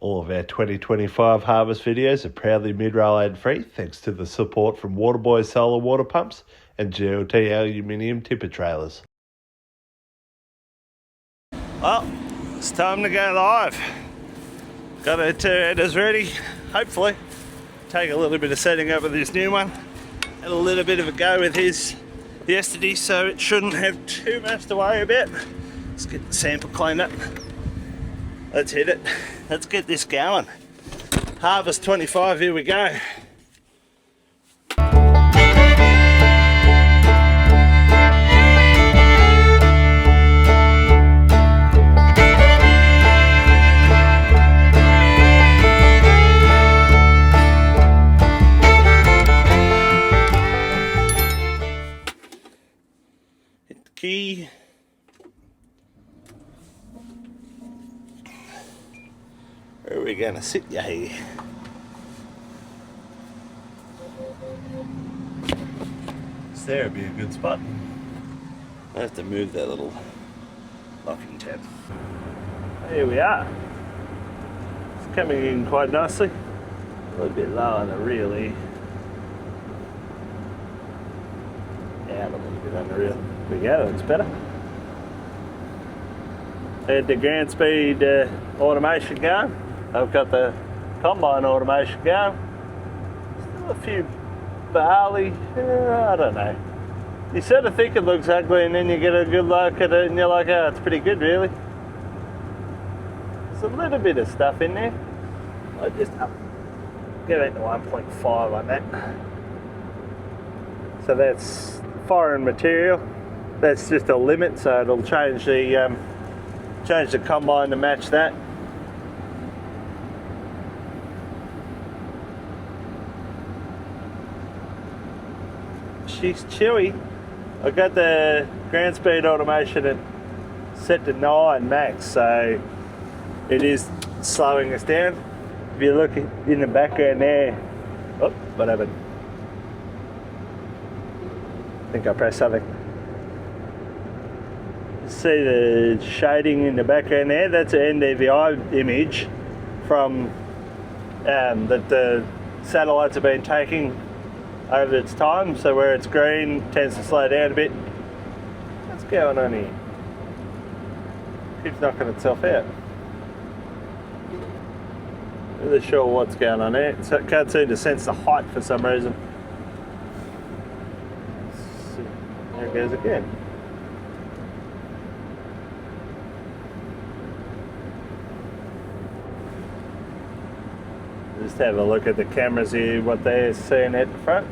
All of our 2025 harvest videos are proudly mid-rail and free thanks to the support from Waterboy solar water pumps and GLT aluminium tipper trailers. Well, it's time to go live. Got our two headers ready, hopefully. Take a little bit of setting up with this new one. Had a little bit of a go with his yesterday, so it shouldn't have too much to worry about. Let's get the sample cleaned up. Let's hit it. Let's get this going. Harvest 25, here we go. Hit the key. Where are we going to sit you here? There would be a good spot. I have to move that little locking tab. Here we are. It's coming in quite nicely. A little bit low on the reel here. Out a little bit on the reel. There we go, that's better. Had the ground speed automation going. I've got the combine automation going. Still a few barley, I don't know. You sort of think it looks ugly and then you get a good look at it and you're like, oh, it's pretty good really. There's a little bit of stuff in there. I just get it to 1.5 on that. So that's foreign material. That's just a limit, so it'll change the combine to match that. She's chewy. I got the ground speed automation set to 9 max, so it is slowing us down. If you look in the background there, oh, what happened? I think I pressed something. See the shading in the background there? That's an NDVI image from that the satellites have been taking over its time, so where it's green tends to slow down a bit. What's going on here? Keeps knocking itself out. Not really sure what's going on there. So it can't seem to sense the height for some reason. There it goes again. Just have a look at the cameras here, what they're seeing at the front.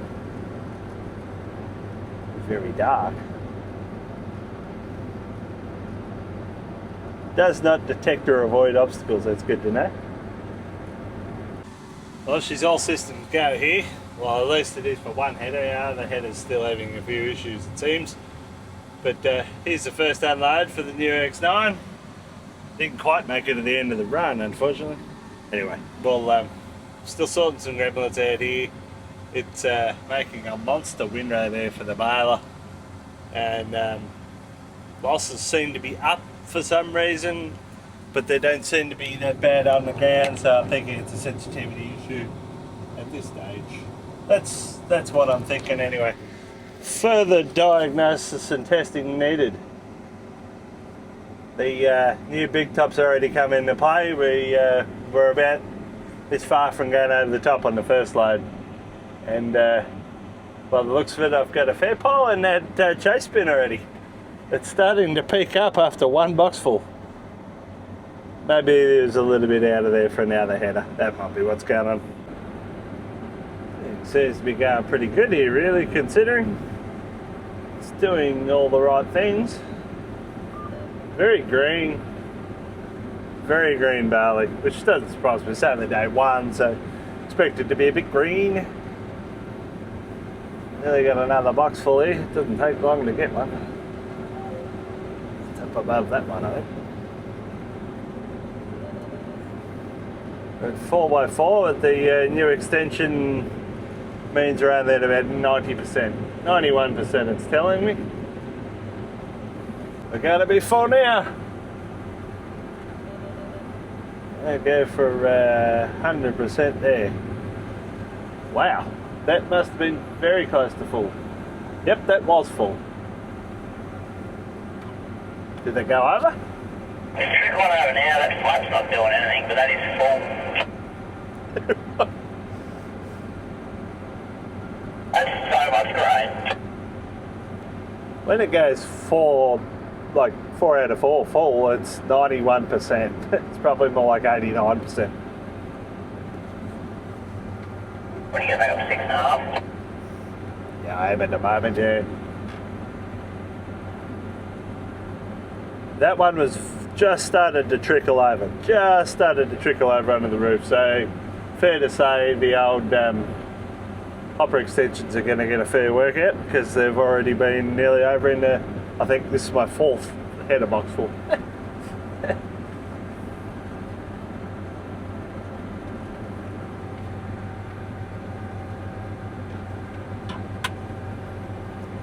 Very dark. Does not detect or avoid obstacles, that's good to know. Well, she's all systems go here. Well, at least it is for one header. The other header's still having a few issues, it seems. But here's the first unload for the new X9. Didn't quite make it to the end of the run, unfortunately. Anyway, well, still sorting some grablets out here. It's making a monster windrow there for the baler, and losses seem to be up for some reason, but they don't seem to be that bad on the ground, so I'm thinking it's a sensitivity issue at this stage. That's what I'm thinking anyway. Further diagnosis and testing needed. The new big top's already come into play. We're about this far from going over the top on the first load, and by the looks of it, I've got a fair pile in that chase bin already. It's starting to peak up after one box full. Maybe there's a little bit out of there for another header. That might be what's going on. It seems to be going pretty good here, really, considering it's doing all the right things. Very green barley, which doesn't surprise me. It's only day one, so expect it to be a bit green. Nearly got another box full here. It doesn't take long to get one. It's up above that one, I think. At 4x4 with the new extension means we're only at about 90%. 91% it's telling me. We're going to be full now. I go for 100% there. Wow, that must have been very close to full. Yep, that was full. Did they go over? It's trickling over now, that flap's not doing anything, but that is full. That's so much grain. When it goes like 4 out of 4 full, it's 91%. It's probably more like 89%. When you get back up 6.5? Yeah, I am at the moment, yeah. That one was just started to trickle over. Just started to trickle over under the roof. So, fair to say the old hopper extensions are going to get a fair workout because they've already been nearly over in the, I think this is my 4th header box full.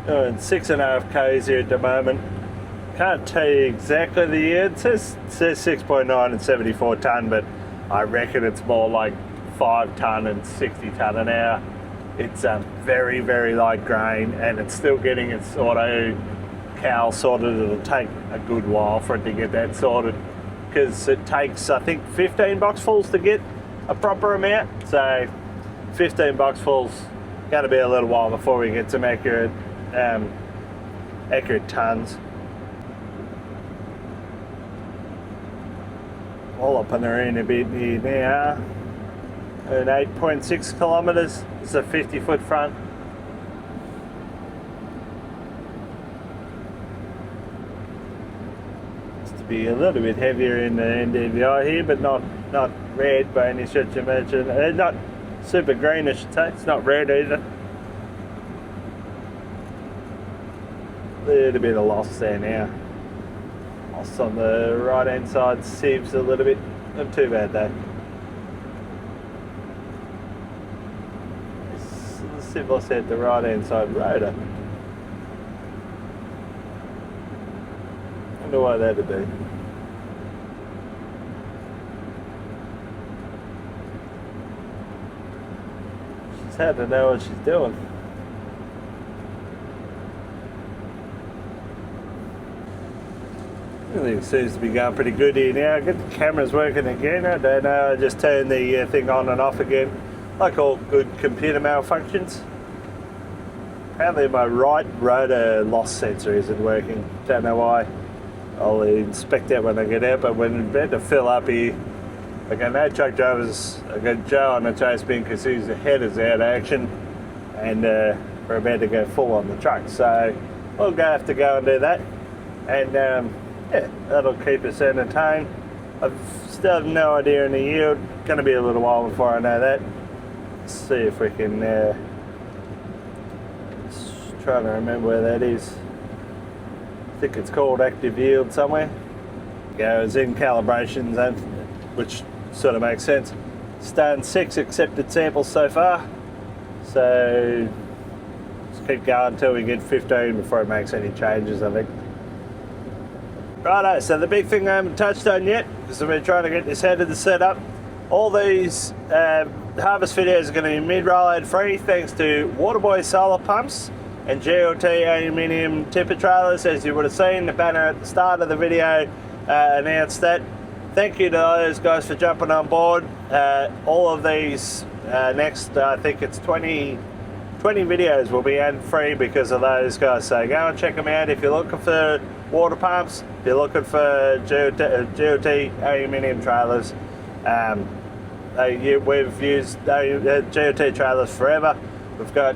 Doing 6.5 k's here at the moment. Can't tell you exactly the year. It says 6.9 and 74 tonne, but I reckon it's more like 5 tonne and 60 tonne an hour. It's very, very light grain, and it's still getting its auto cowl sorted. It'll take a good while for it to get that sorted because it takes, I think, 15 boxfuls to get a proper amount. So 15 boxfuls, going to be a little while before we get some accurate tonnes. All up on the in a bit here now. At 8.6 kilometres. It's a 50-foot front. It's to be a little bit heavier in the NDVI here, but not red by any stretch of imagination. Not super green, I should say. It's not red either. A little bit of loss there now. Loss on the right hand side sieves a little bit. Not too bad though. Let's see if I said the right hand side rotor. Wonder why that'd be. She's had to know what she's doing. Everything seems to be going pretty good here now. Get the cameras working again. I don't know, I just turned the thing on and off again, like all good computer malfunctions. Apparently my right rotor loss sensor isn't working. Don't know why. I'll inspect that when I get out, but when we're about to fill up here, I got no truck drivers. I got Joe on the chase bin because his header's out of action, and we're about to go full on the truck. So we'll have to go and do that. And yeah, that'll keep us entertained. I've still have no idea in the yield. Going to be a little while before I know that. Let's see if we can. Just trying to remember where that is. I think it's called active yield somewhere. Goes in calibration zone, which sort of makes sense. It's done 6 accepted samples so far. So let's keep going until we get 15 before it makes any changes, I think. Righto, so the big thing I haven't touched on yet, because I've been trying to get this header set up. All these harvest videos are going to be mid-roll free thanks to Waterboy solar pumps and GLT aluminium tipper trailers. As you would have seen, the banner at the start of the video announced that. Thank you to those guys for jumping on board. All of these next, I think it's 20 videos will be ad-free because of those guys. So go and check them out if you're looking for water pumps, if you're looking for GLT aluminium trailers. We've used GLT trailers forever. We've got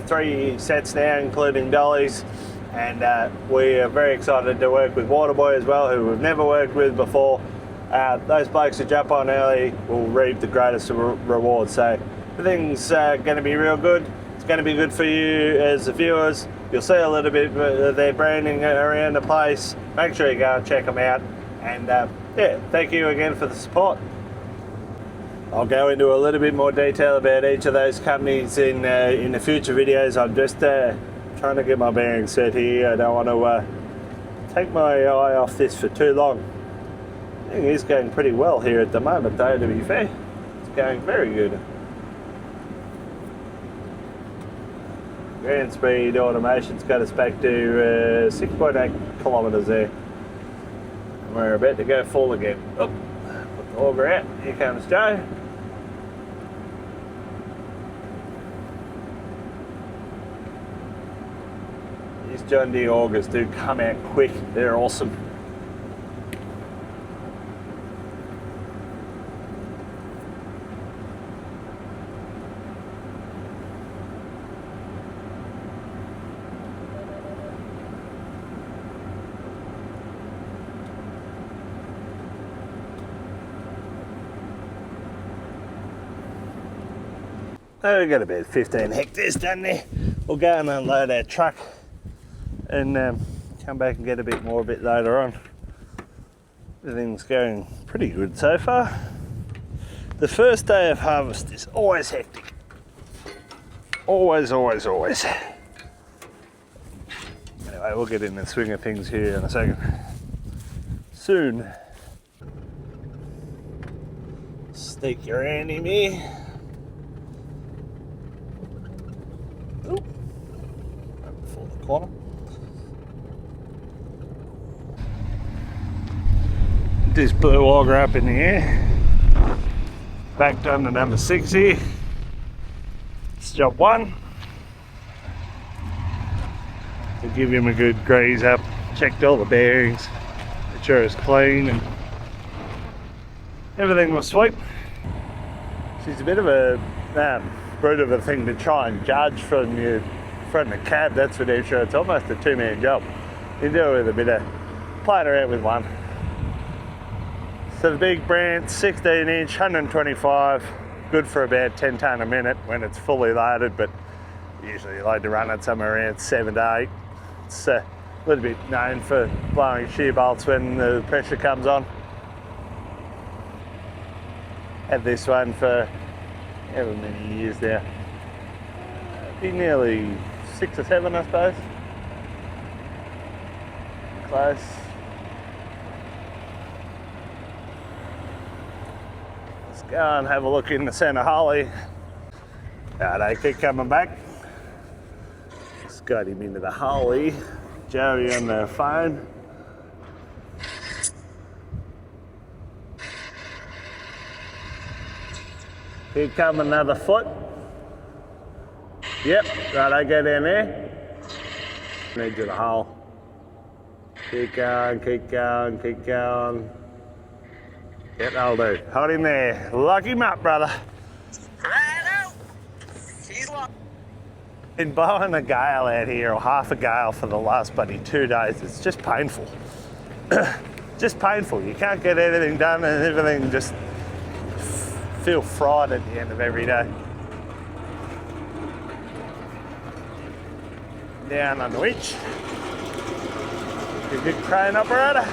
3 sets now, including dollies, and we are very excited to work with Waterboy as well, who we've never worked with before. Those blokes who jump on early will reap the greatest rewards. So everything's going to be real good. It's going to be good for you as the viewers. You'll see a little bit of their branding around the place. Make sure you go and check them out. And yeah, thank you again for the support. I'll go into a little bit more detail about each of those companies in the future videos. I'm just trying to get my bearings set here. I don't want to take my eye off this for too long. I think he's going pretty well here at the moment though, to be fair. It's going very good. Grand speed automation's got us back to 6.8 kilometres there. And we're about to go full again. Oh, put the auger out. Here comes Joe. These John Deere augers do come out quick. They're awesome. Oh, we've got about 15 hectares done there. We'll go and unload our truck and come back and get a bit more a bit later on. Everything's going pretty good so far. The first day of harvest is always hectic. Always, always, always. Anyway, we'll get in the swing of things here in a second. Soon. Stick your hand in here. Oop. Right before the corner. This blue auger up in the air. Back down to number 6 here. It's job 1. To give him a good grease up. Checked all the bearings. Make sure it's clean and everything was sweet. She's a bit of a brute of a thing to try and judge from the cab, that's for damn sure. It's almost a 2-man job. You do it with a bit of playing around with one. So the big brand, 16 inch, 125, good for about 10 tonne a minute when it's fully loaded, but usually you like to run it somewhere around 7 to 8. It's a little bit known for blowing shear bolts when the pressure comes on. Had this one for however many years now. Be nearly 6 or 7, I suppose. Close. Let's go and have a look in the centre holly. They keep coming back. Just got him into the holly. Joey on the phone. Here come another foot. Yep, right, go down there. Need to the hole. Keep going, keep going, keep going. Yep, that'll do. Hold him there. Lock him up, brother. Been blowing a gale out here, or half a gale for the last bloody 2 days. It's just painful. Just painful. You can't get anything done and everything just feel fried at the end of every day. Down on the winch. You're a good crane operator.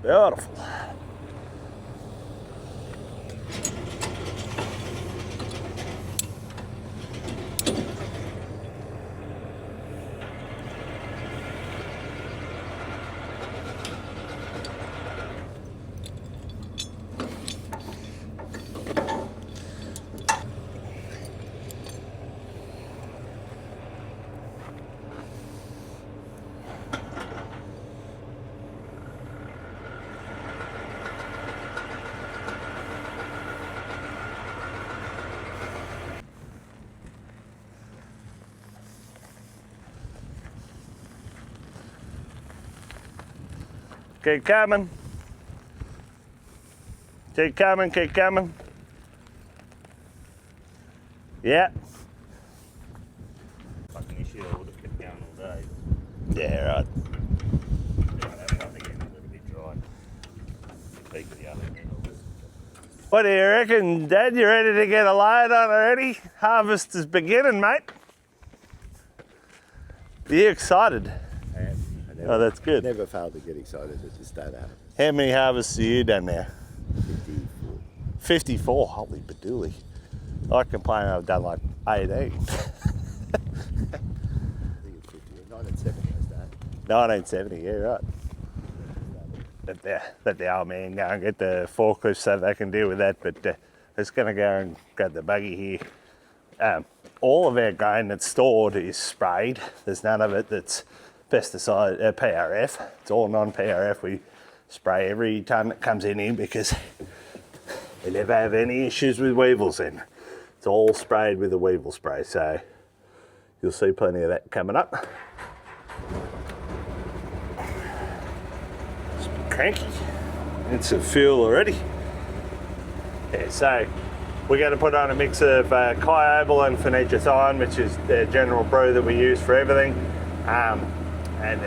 Beautiful. Keep coming. Keep coming, keep coming. Yeah. Fucking issue, I would have kept going all day. Yeah, right. I think it's a little bit dry. Peak of the oven. What do you reckon, Dad? You ready to get a load on already? Harvest is beginning, mate. Are you excited? I am. Oh, that's good. Never failed to get excited at the start out. How many harvests have you done now? 54. 54, holy badooly. I complain I've done like 18. I think it's 50. 1970 I started. 1970, yeah, right. Let the old man go and get the forklift so they can deal with that, but just going to go and grab the buggy here. All of our grain that's stored is sprayed. There's none of it that's pesticide, PRF. It's all non-PRF. We spray every tonne that comes in here because we never have any issues with weevils in. It's all sprayed with a weevil spray, so you'll see plenty of that coming up. Cranky. It's some fuel already. Yeah, so we're going to put on a mix of Kyobel and phenetrazine, which is the general brew that we use for everything, and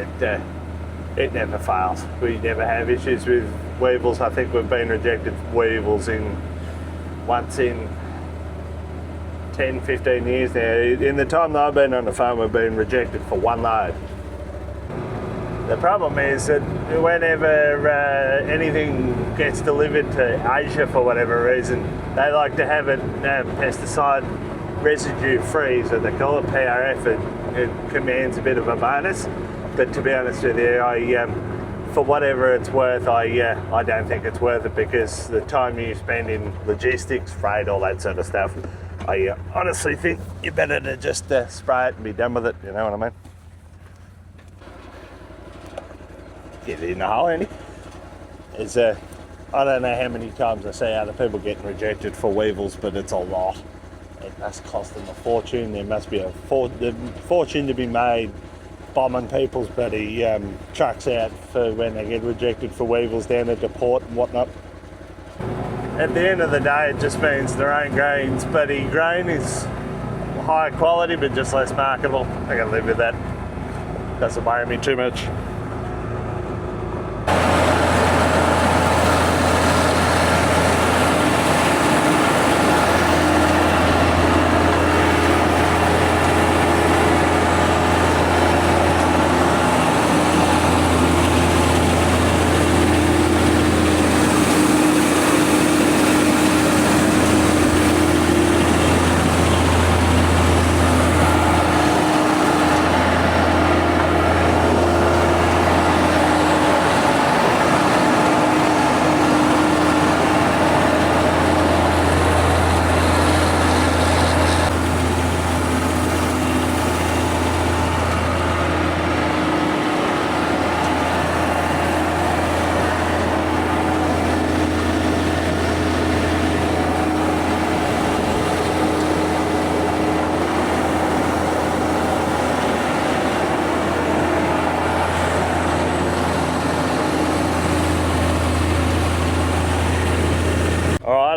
it never fails. We never have issues with weevils. I think we've been rejected for weevils once in 10, 15 years now. In the time that I've been on the farm, we've been rejected for one load. The problem is that whenever anything gets delivered to Asia for whatever reason, they like to have it pesticide residue free, so they call it PRF. It commands a bit of a bonus, but to be honest with you, for whatever it's worth, I don't think it's worth it, because the time you spend in logistics, freight, all that sort of stuff, I honestly think you're better to just spray it and be done with it, you know what I mean? Get it in the hole, Andy. I don't know how many times I see other people getting rejected for weevils, but it's a lot. It must cost them a fortune. There must be a fortune to be made bombing people's bloody trucks out for when they get rejected for weevils down at the port and whatnot. At the end of the day, it just means their own grain's bloody grain is higher quality but just less marketable. I can live with that. Doesn't worry me too much.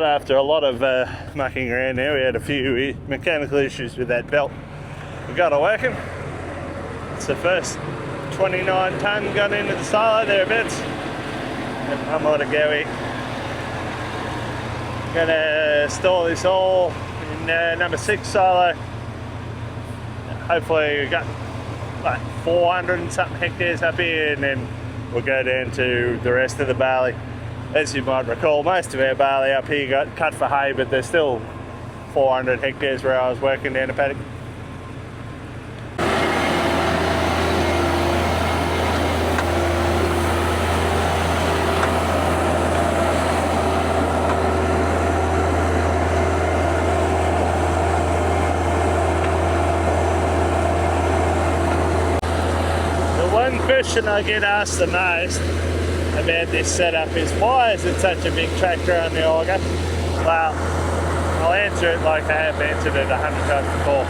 After a lot of mucking around there, we had a few mechanical issues with that belt. We got it working. It's the first 29 tonne gone into the silo thereabouts. And I'm on a go here. Gonna store this all in number 6 silo. Hopefully we've got like 400 and something hectares up here, and then we'll go down to the rest of the barley. As you might recall, most of our barley up here got cut for hay, but there's still 400 hectares where I was working down a paddock. The one question I get asked the most about this setup is, why is it such a big tractor on the Auger? Well, I'll answer it like I have answered it 100 times before.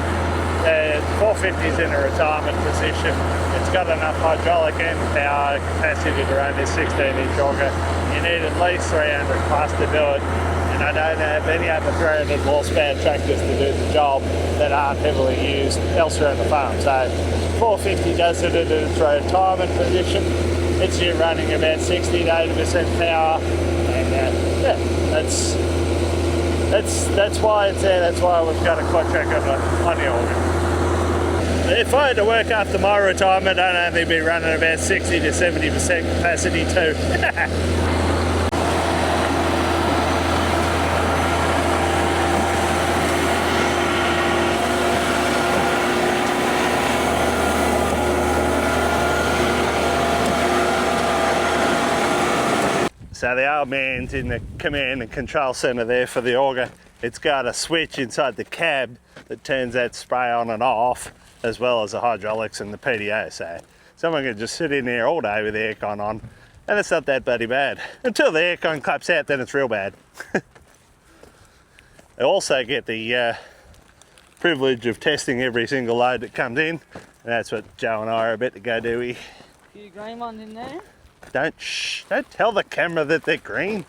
The 450 is in a retirement position. It's got enough hydraulic and power capacity to run this 16-inch Auger. You need at least 300 plus to do it, and I don't have any other 300 horsepower tractors to do the job that aren't heavily used elsewhere on the farm. So 450 does it in its retirement position. It's here running about 60 to 80% power, and yeah, that's That's why it's there. That's why we've got a quad track on the Auger. If I had to work after my retirement, I'd only be running about 60 to 70% capacity too. So the old man's in the command and control centre there for the Auger. It's got a switch inside the cab that turns that spray on and off, as well as the hydraulics and the PDO. So someone can just sit in there all day with the aircon on, and it's not that bloody bad. Until the aircon claps out, then it's real bad. I also get the privilege of testing every single load that comes in, and that's what Joe and I are about to go do. A few green ones in there. Don't tell the camera that they're green.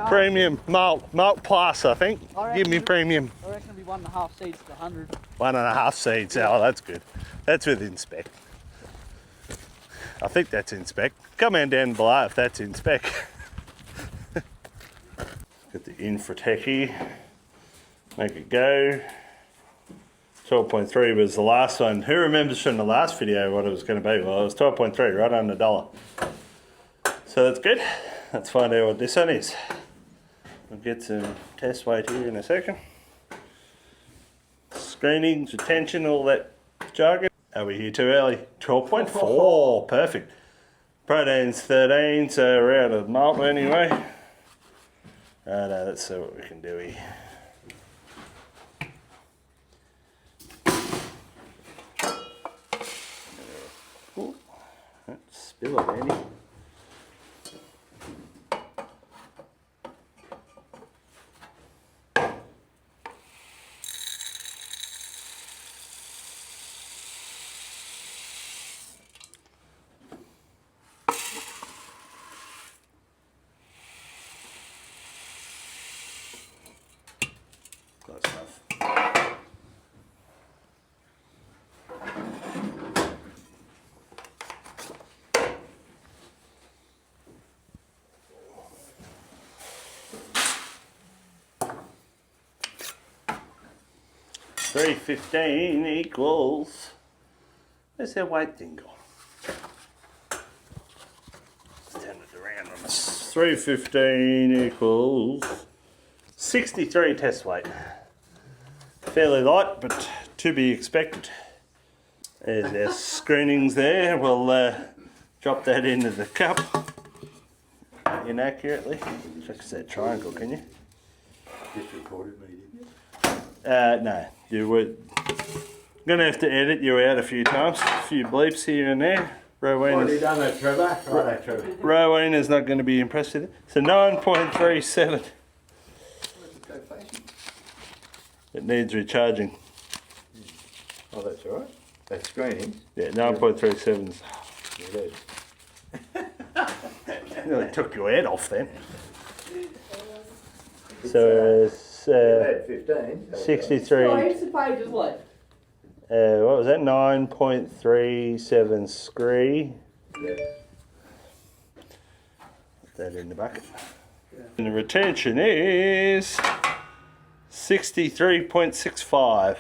Premium malt plus, I think. Give me premium. I reckon it'll be 1.5 seeds to 100. 1.5 seeds. Oh, that's good. That's with inspec. I think that's inspec. Comment down below if that's inspec. Get the infratech. Make it go. 12.3 was the last one. Who remembers from the last video what it was going to be? Well, it was 12.3, right under $1. So that's good. Let's find out what this one is. We'll get some test weight here in a second. Screenings, retention, all that jargon. Are we here too early? 12.4, perfect. Protein's 13, so we're out of malt anyway. Righto, let's see what we can do here. Spill it, Andy. Close enough. 315 equals, where's that white thing gone? Let's turn it around on us. 315 equals 63 test weight. Fairly light, but to be expected. There's our screenings there. We'll drop that into the cup inaccurately. Fix that triangle, can you? Just recorded me, did you? No, you would. Gonna have to edit you out a few times, a few bleeps here and there. Already done that, Trevor. Right, Trevor. Rowena's not going to be impressed with it. It's a 9.37. It needs recharging. Oh, that's all right. That's screening. Yeah, 9.37. It is. Nearly took your head off then. So it's 15. 63. Oh, here's the page, isn't it? What was that? 9.37 scree. Yeah. Put that in the bucket. And the retention is 63.65.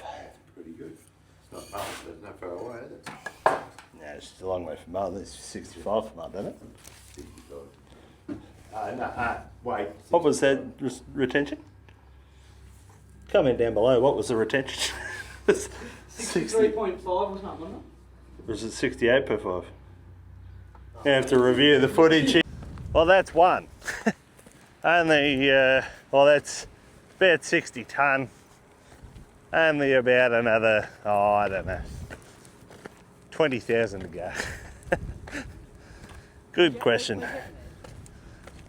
Pretty good. It's not much, but it's not far away, is it? No, it's a long way from malt. It's 65 from malt, isn't it? 65. No, wait. What was that retention? Comment down below. What was the retention? 63.5 or something, wasn't it? Or is it 68.5? You have to review the footage. Well, that's one. Only, well, that's about 60 tonne. Only about another, oh, I don't know, 20,000 to go. Good question.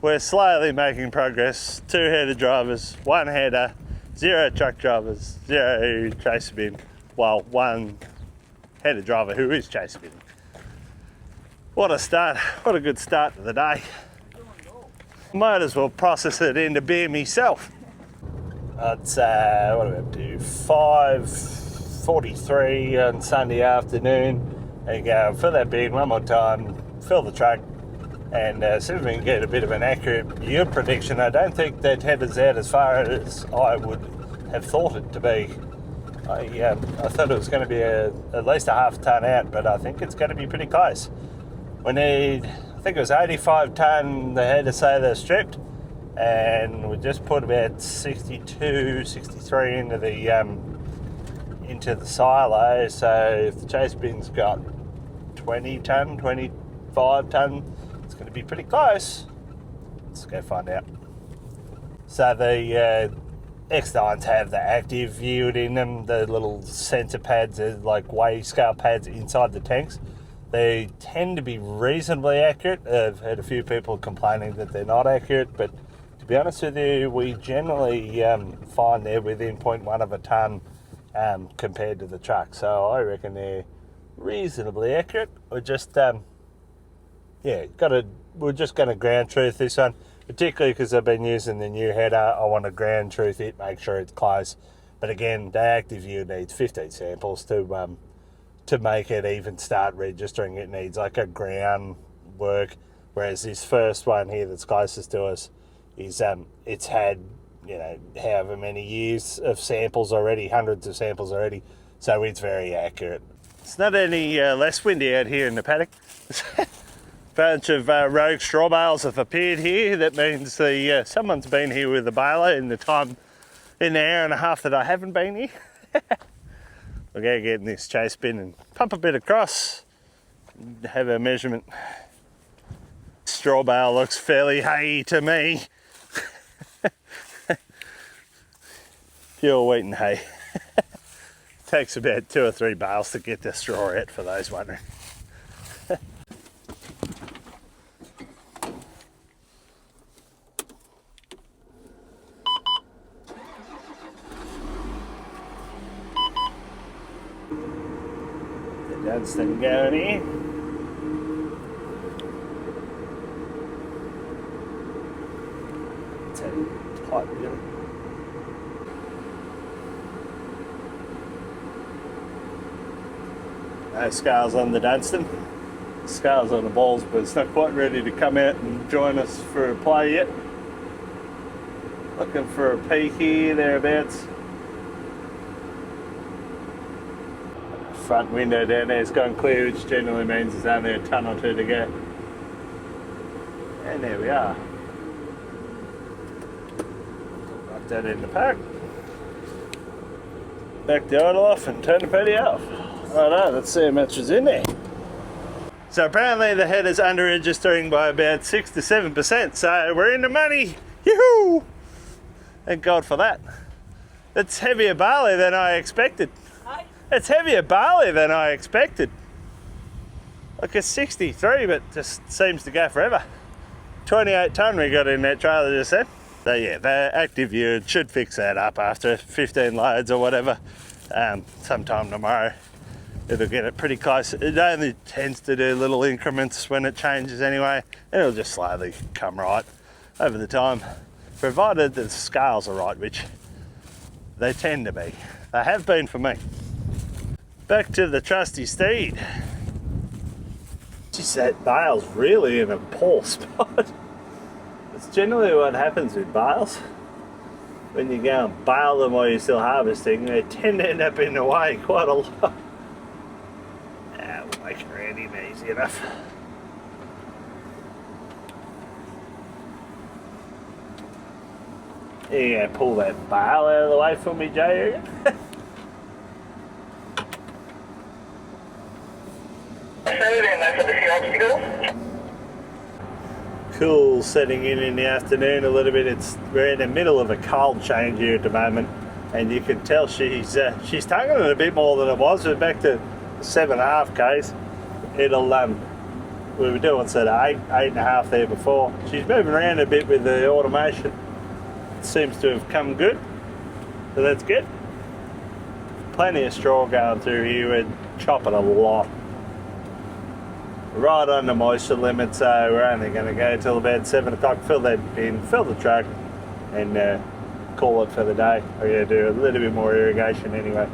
We're slowly making progress. 2 header drivers, 1 header, 0 truck drivers, 0 chaser bin. Well, 1 header driver who is chaser bin. What a start. What a good start to the day. Might as well process it into beer myself. It's, what are we up to? 5:43 on Sunday afternoon. There you go. Fill that bin one more time. Fill the truck. and see if we can get a bit of an accurate yield prediction. I don't think that header's out as far as I would have thought it to be. I thought it was going to be at least a half tonne out, but I think it's going to be pretty close. We need, I think it was 85 tonne the header say they're stripped, and we just put about 62, 63 into the silo. So if the chase bin's got 20 tonne, 25 tonne, it's going to be pretty close. Let's go find out. So the X9s have the active yield in them, the little sensor pads, like weigh scale pads inside the tanks. They tend to be reasonably accurate. I've heard a few people complaining that they're not accurate, but to be honest with you, we generally find they're within 0.1 of a tonne compared to the truck. So I reckon they're reasonably accurate. We're just, we're just going to ground truth this one. Particularly because I've been using the new header, I want to ground truth it, make sure it's close. But again, the active yield needs 15 samples to make it even start registering. It needs like a ground work, whereas this first one here that's closest to us is it's had, you know, however many years of samples already, hundreds of samples already, so it's very accurate. It's not any less windy out here in the paddock. Bunch of rogue straw bales have appeared here. That means someone's been here with a baler in the hour and a half that I haven't been here. We're going to get in this chase bin and pump a bit across, have a measurement. Straw bale looks fairly hay to me. Pure wheat and hay. Takes about 2 or 3 bales to get the straw out, for those wondering. That's the going here. It's a tight really. No scales on the Dunstan. Scales on the balls, but it's not quite ready to come out and join us for a play yet. Looking for a peak here, thereabouts. Front window down there has gone clear, which generally means there's only a tonne or two to go. And there we are. Wrap that in the pack. Back the idle off and turn the paddy off. Righto, let's see how much is in there. So apparently the header's under registering by about 6 to 7%, so we're in the money. Yoo-hoo! Thank God for that. It's heavier barley than I expected. It's heavier barley than I expected. Like a 63, but just seems to go forever. 28 tonne we got in that trailer just then. So yeah, the active yield should fix that up after 15 loads or whatever. Sometime tomorrow it'll get it pretty close. It only tends to do little increments when it changes anyway, and it'll just slowly come right over the time, provided the scales are right, which they tend to be. They have been for me. Back to the trusty steed. Just that bale's really in a poor spot. It's generally what happens with bales. When you go and bale them while you're still harvesting, they tend to end up in the way quite a lot. We'll make it handy and easy enough. You gonna pull that bale out of the way for me, Jay? Cool setting in the afternoon a little bit. We're in the middle of a cold change here at the moment, and you can tell she's taking it a bit more than it was. We're back to 7.5 k's. We were doing sort of 8.5 there before. She's moving around a bit with the automation. It seems to have come good, so that's good. Plenty of straw going through here. We're chopping a lot. Right on the moisture limit, so we're only going to go till about 7 o'clock, fill that bin, fill the truck, and call it for the day. We're going to do a little bit more irrigation anyway.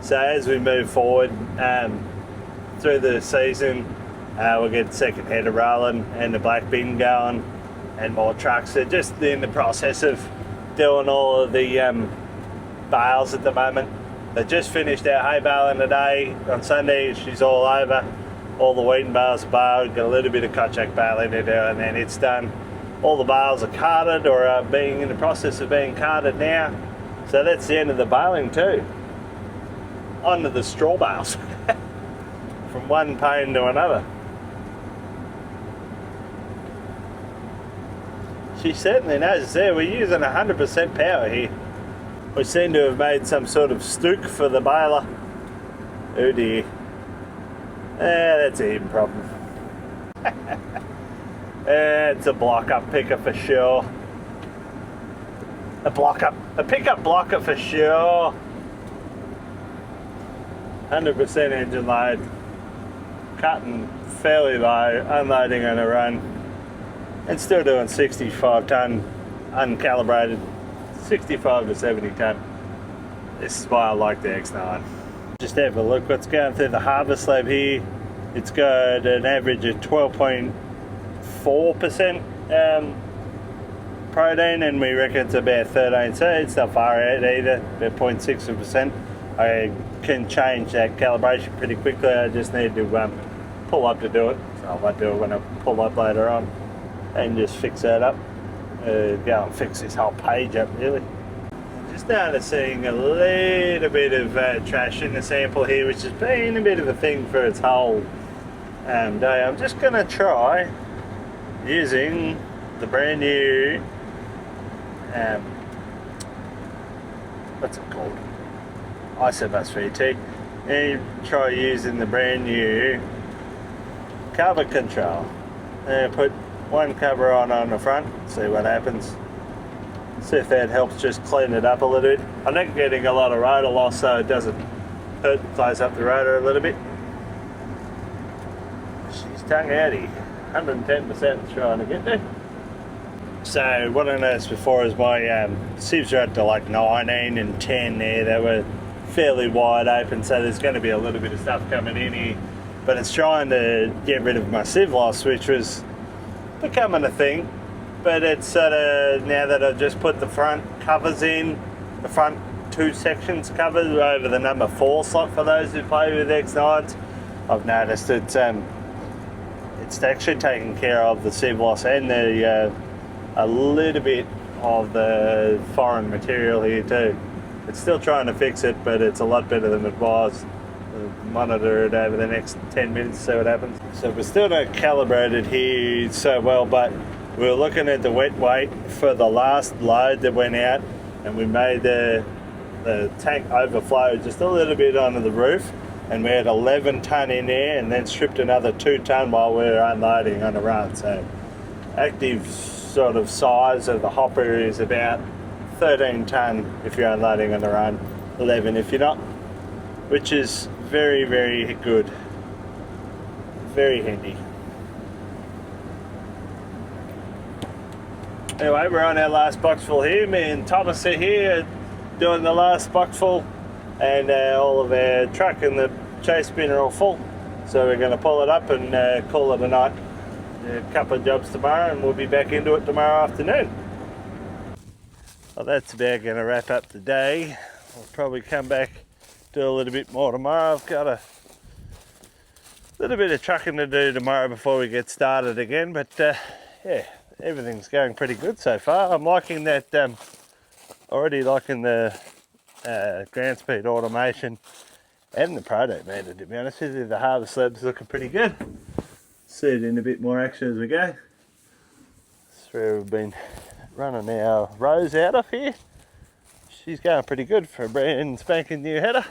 So as we move forward through the season, We'll get the second header rolling and the black bin going and more trucks. They're just in the process of doing all of the bales at the moment. They just finished our hay baling today. On Sunday she's all over. All the wheaten bales are baled, got a little bit of kotchak baling to do, and then it's done. All the bales are carted or are being in the process of being carted now. So that's the end of the baling too. On to the straw bales. From one pane to another. She certainly knows it's there. We're using 100% power here. We seem to have made some sort of stook for the baler. Oh dear. That's a him problem. It's a block-up picker for sure. A pickup blocker for sure. 100% engine load. Cutting fairly low, unloading on a run. And still doing 65 tonne uncalibrated. 65 to 70 tonne. This is why I like the X9. Just have a look what's going through the harvest lab here. It's got an average of 12.4% protein, and we reckon it's about 13, so it's not far out either, about 0.6%. I can change that calibration pretty quickly. I just need to pull up to do it, so I might do it when I pull up later on and just fix that up. Go and fix this whole page up really. Just noticing a little bit of trash in the sample here, which has been a bit of a thing for its whole day. I'm just going to try using the brand new, what's it called? Isobus VT. And try using the brand new cover control. And put one cover on the front, see what happens. See if that helps just clean it up a little bit. I'm not getting a lot of rotor loss, so it doesn't hurt, close up the rotor a little bit. She's tongue outy, 110% trying to get there. So what I noticed before is my sieves are at to like 19 and 10 there. They were fairly wide open, so there's going to be a little bit of stuff coming in here. But it's trying to get rid of my sieve loss, which was becoming a thing. But it's sort of, now that I've just put the front covers in, the front two sections covered over the number 4 slot for those who play with X9s, I've noticed it's actually taking care of the sieve loss and the a little bit of the foreign material here too. It's still trying to fix it, but it's a lot better than it was. We'll monitor it over the next 10 minutes, see what happens. So we're still not calibrated here so well, but we were looking at the wet weight for the last load that went out, and we made the tank overflow just a little bit onto the roof, and we had 11 tonne in there, and then stripped another 2 tonne while we were unloading on a run. So active sort of size of the hopper is about 13 tonne if you're unloading on the run, 11 if you're not, which is very, very good, very handy. Anyway, we're on our last boxful here. Me and Thomas are here doing the last boxful, and all of our truck and the chase bin are all full. So we're going to pull it up and call it a night. A couple of jobs tomorrow, and we'll be back into it tomorrow afternoon. Well, that's about going to wrap up the day. I'll probably come back, do a little bit more tomorrow. I've got a little bit of trucking to do tomorrow before we get started again, but yeah, everything's going pretty good so far. I'm liking that, already liking the ground speed automation and the prototype meter, to be honest with you. The harvest lab's looking pretty good. See it in a bit more action as we go. That's where we've been running our Rose out of here. She's going pretty good for a brand spanking new header.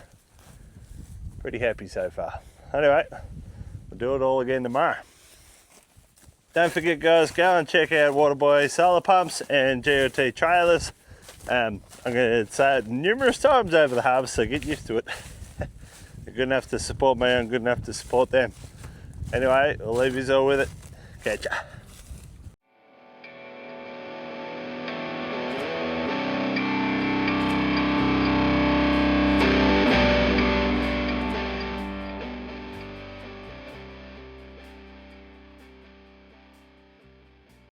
Pretty happy so far. Anyway, we'll do it all again tomorrow. Don't forget guys, go and check out Waterboy solar pumps and GOT trailers. I'm going to say it numerous times over the harvest, so get used to it. You're good enough to support me, I'm good enough to support them. Anyway, I'll leave you all with it. Catch ya.